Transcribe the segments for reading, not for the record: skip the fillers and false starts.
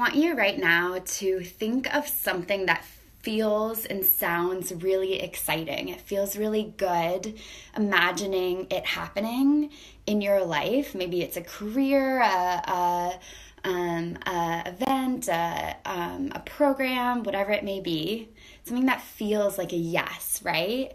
want you right now to think of something that feels and sounds really exciting. It feels really good imagining it happening in your life. Maybe it's a career, a event, a program, whatever it may be. Something that feels like a yes, right?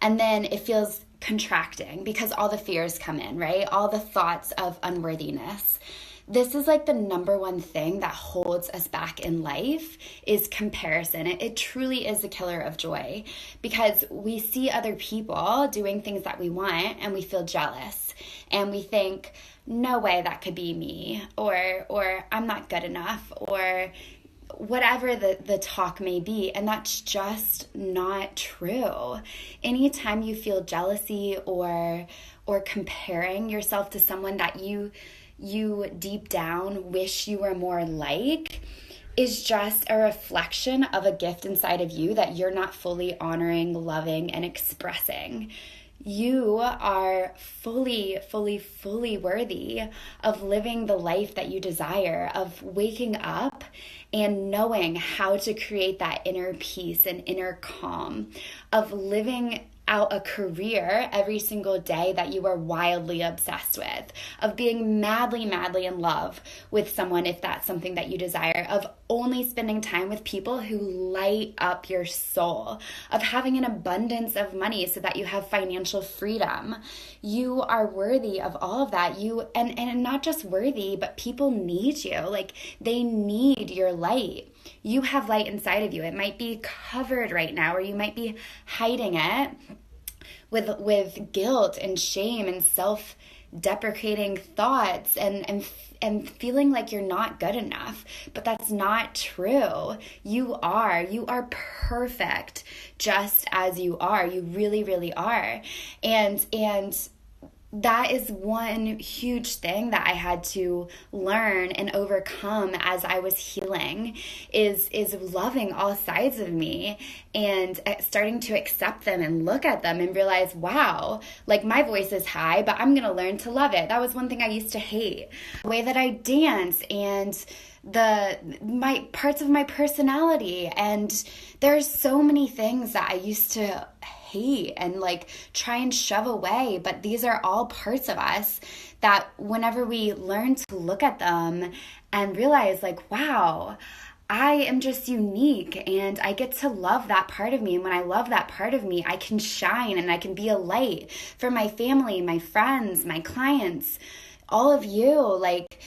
And then it feels contracting because all the fears come in, right? All the thoughts of unworthiness. This is like the number one thing that holds us back in life is comparison. It truly is the killer of joy because we see other people doing things that we want and we feel jealous and we think, no way that could be me, or I'm not good enough, or whatever the talk may be. And that's just not true. Anytime you feel jealousy or comparing yourself to someone that you deep down wish you were more like, is just a reflection of a gift inside of you that you're not fully honoring, loving, and expressing. You are fully worthy of living the life that you desire, of waking up and knowing how to create that inner peace and inner calm, of living out a career every single day that you are wildly obsessed with, of being madly in love with someone if that's something that you desire, of only spending time with people who light up your soul, of having an abundance of money so that you have financial freedom. You are worthy of all of that. And not just worthy, but people need you. Like, they need your light. You have light inside of you. It might be covered right now, or you might be hiding it with guilt and shame and self-deprecating thoughts and feeling like you're not good enough. But that's not true. You are perfect just as you are. You really are. And that is one huge thing that I had to learn and overcome as I was healing is loving all sides of me and starting to accept them and look at them and realize, wow, like my voice is high, but I'm going to learn to love it. That was one thing I used to hate. The way that I dance and my parts of my personality, and there's so many things that I used to hate and like try and shove away, but these are all parts of us that whenever we learn to look at them and realize like, wow, I am just unique and I get to love that part of me. And when I love that part of me, I can shine and I can be a light for my family, my friends, my clients, all of you. Like,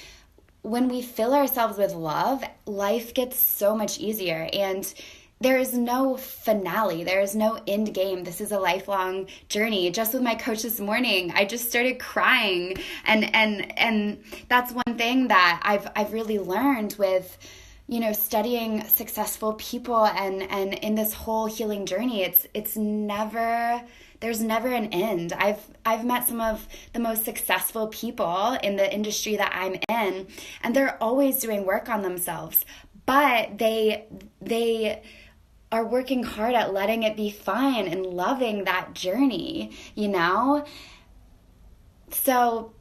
when we fill ourselves with love, life gets so much easier. And there is no finale. There is no end game. This is a lifelong journey. Just with my coach this morning, I just started crying. And that's one thing that I've really learned with, studying successful people and in this whole healing journey. There's never an end. I've met some of the most successful people in the industry that I'm in, and they're always doing work on themselves, but they are working hard at letting it be fun and loving that journey, So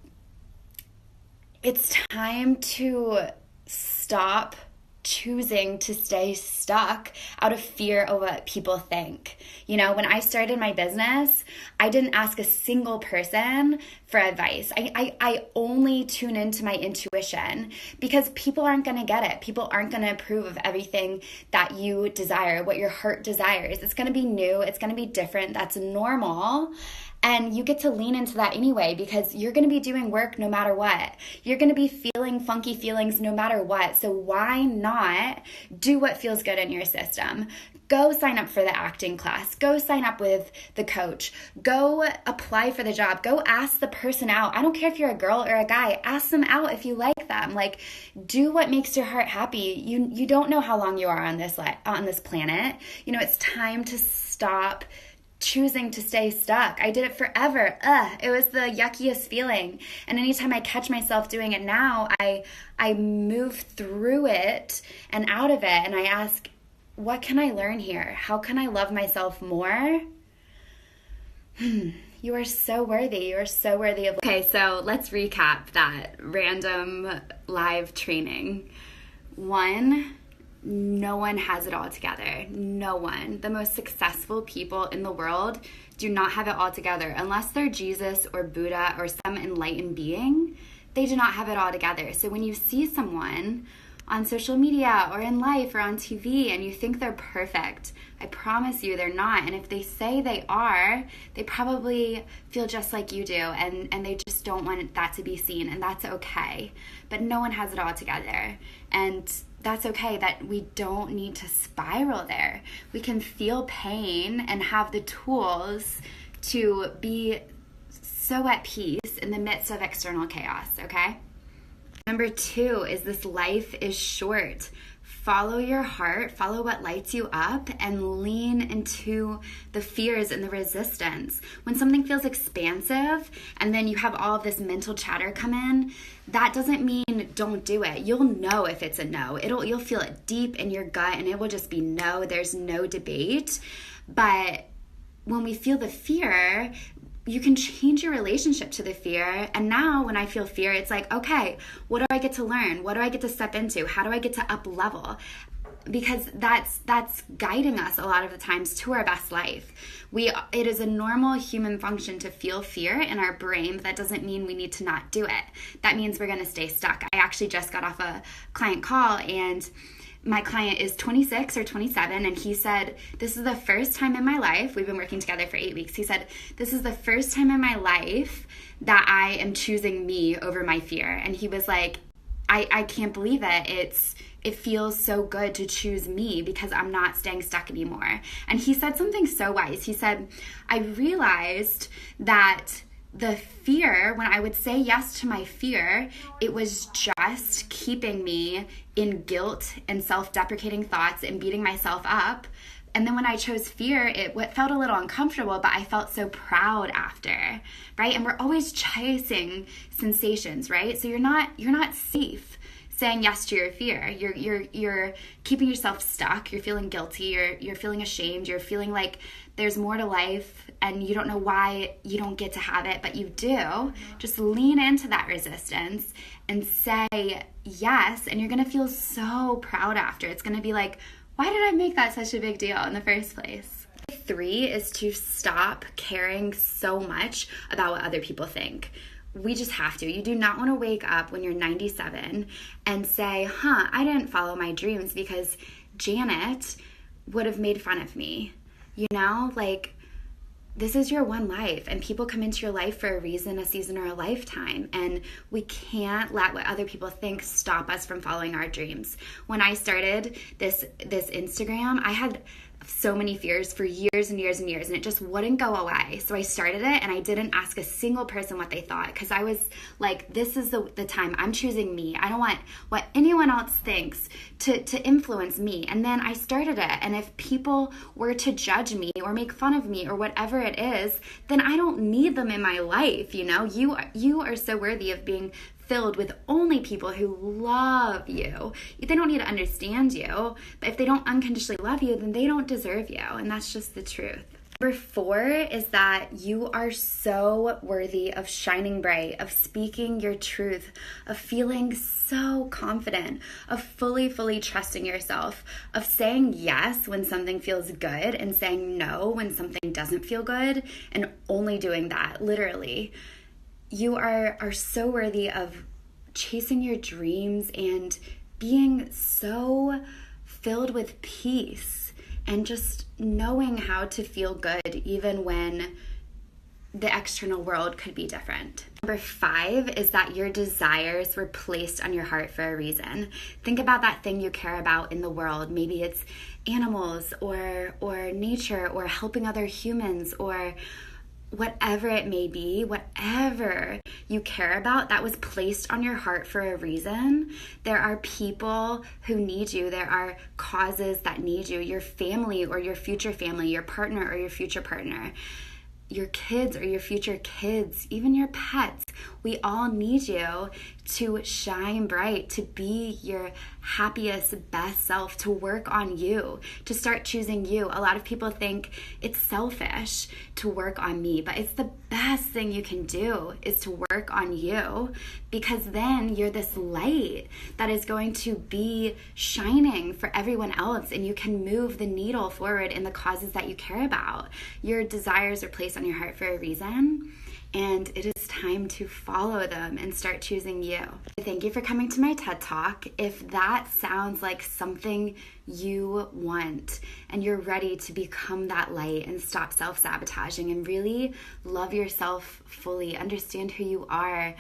it's time to stop choosing to stay stuck out of fear of what people think. When I started my business, I didn't ask a single person for advice. I only tune into my intuition because people aren't going to get it. People aren't going to approve of everything that you desire, what your heart desires. It's going to be new. It's going to be different. That's normal. And you get to lean into that anyway because you're going to be doing work no matter what. You're going to be feeling funky feelings no matter what. So why not do what feels good in your system? Go sign up for the acting class. Go sign up with the coach. Go apply for the job. Go ask the person out. I don't care if you're a girl or a guy. Ask them out if you like them. Like, do what makes your heart happy. You don't know how long you are on this planet. It's time to stop choosing to stay stuck. I did it forever. It was the yuckiest feeling. And anytime I catch myself doing it now, I move through it and out of it. And I ask, what can I learn here? How can I love myself more? You are so worthy. You are so worthy of. Okay, so let's recap that random live training. One, no one has it all together. No one. The most successful people in the world do not have it all together. Unless they're Jesus or Buddha or some enlightened being, they do not have it all together. So when you see someone on social media or in life or on TV and you think they're perfect, I promise you they're not. And if they say they are, they probably feel just like you do, and they just don't want that to be seen, and that's okay. But no one has it all together, and that's okay. That we don't need to spiral there. We can feel pain and have the tools to be so at peace in the midst of external chaos, okay? Number 2 is this: life is short. Follow your heart, follow what lights you up, and lean into the fears and the resistance. When something feels expansive and then you have all of this mental chatter come in, that doesn't mean don't do it. You'll know if it's a no. You'll feel it deep in your gut, and it will just be no. There's no debate. But when we feel the fear, you can change your relationship to the fear. And now when I feel fear, it's like, okay, what do I get to learn? What do I get to step into? How do I get to up level? Because that's guiding us a lot of the times to our best life. It is a normal human function to feel fear in our brain, but that doesn't mean we need to not do it. That means we're going to stay stuck. I actually just got off a client call, and my client is 26 or 27, and he said, this is the first time in my life, we've been working together for 8 weeks, he said, this is the first time in my life that I am choosing me over my fear. And he was like, I can't believe it. It feels so good to choose me because I'm not staying stuck anymore. And he said something so wise. He said, I realized that the fear, when I would say yes to my fear, it was just keeping me in guilt and self-deprecating thoughts and beating myself up. And then when I chose fear, it felt a little uncomfortable, but I felt so proud after, right? And we're always chasing sensations, right? So you're not safe saying yes to your fear. You're keeping yourself stuck. You're feeling guilty. You're feeling ashamed. You're feeling like there's more to life and you don't know why you don't get to have it, but you do. Just lean into that resistance and say yes, and you're going to feel so proud after. It's going to be like, why did I make that such a big deal in the first place? 3 is to stop caring so much about what other people think. We just have to. You do not want to wake up when you're 97 and say, I didn't follow my dreams because Janet would have made fun of me. You know, like, this is your one life, and people come into your life for a reason, a season, or a lifetime, and we can't let what other people think stop us from following our dreams. When I started this Instagram, I had so many fears for years and years and years, and it just wouldn't go away. So I started it, and I didn't ask a single person what they thought, because I was like, this is the time. I'm choosing me. I don't want what anyone else thinks to influence me. And then I started it, and if people were to judge me or make fun of me or whatever it is, then I don't need them in my life. You know, you are so worthy of being filled with only people who love you. They don't need to understand you, but if they don't unconditionally love you, then they don't deserve you, and that's just the truth. Number 4 is that you are so worthy of shining bright, of speaking your truth, of feeling so confident, of fully trusting yourself, of saying yes when something feels good and saying no when something doesn't feel good, and only doing that, literally. You are so worthy of chasing your dreams and being so filled with peace and just knowing how to feel good even when the external world could be different. Number 5 is that your desires were placed on your heart for a reason. Think about that thing you care about in the world. Maybe it's animals or nature or helping other humans or whatever it may be, whatever you care about, that was placed on your heart for a reason. There are people who need you. There are causes that need you. Your family or your future family, your partner or your future partner, your kids or your future kids, even your pets. We all need you to shine bright, to be your happiest, best self, to work on you, to start choosing you. A lot of people think it's selfish to work on me, but it's the best thing you can do is to work on you, because then you're this light that is going to be shining for everyone else, and you can move the needle forward in the causes that you care about. Your desires are placed on your heart for a reason, and it is time to follow them and start choosing you. Thank you for coming to my TED Talk. If that sounds like something you want and you're ready to become that light and stop self-sabotaging and really love yourself fully, understand who you are,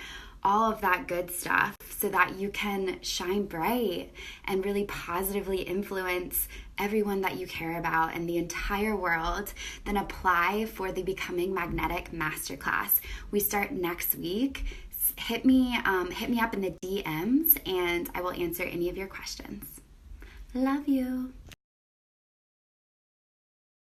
all of that good stuff, so that you can shine bright and really positively influence everyone that you care about and the entire world, then apply for the Becoming Magnetic Masterclass. We start next week. Hit me up in the DMs and I will answer any of your questions. Love you.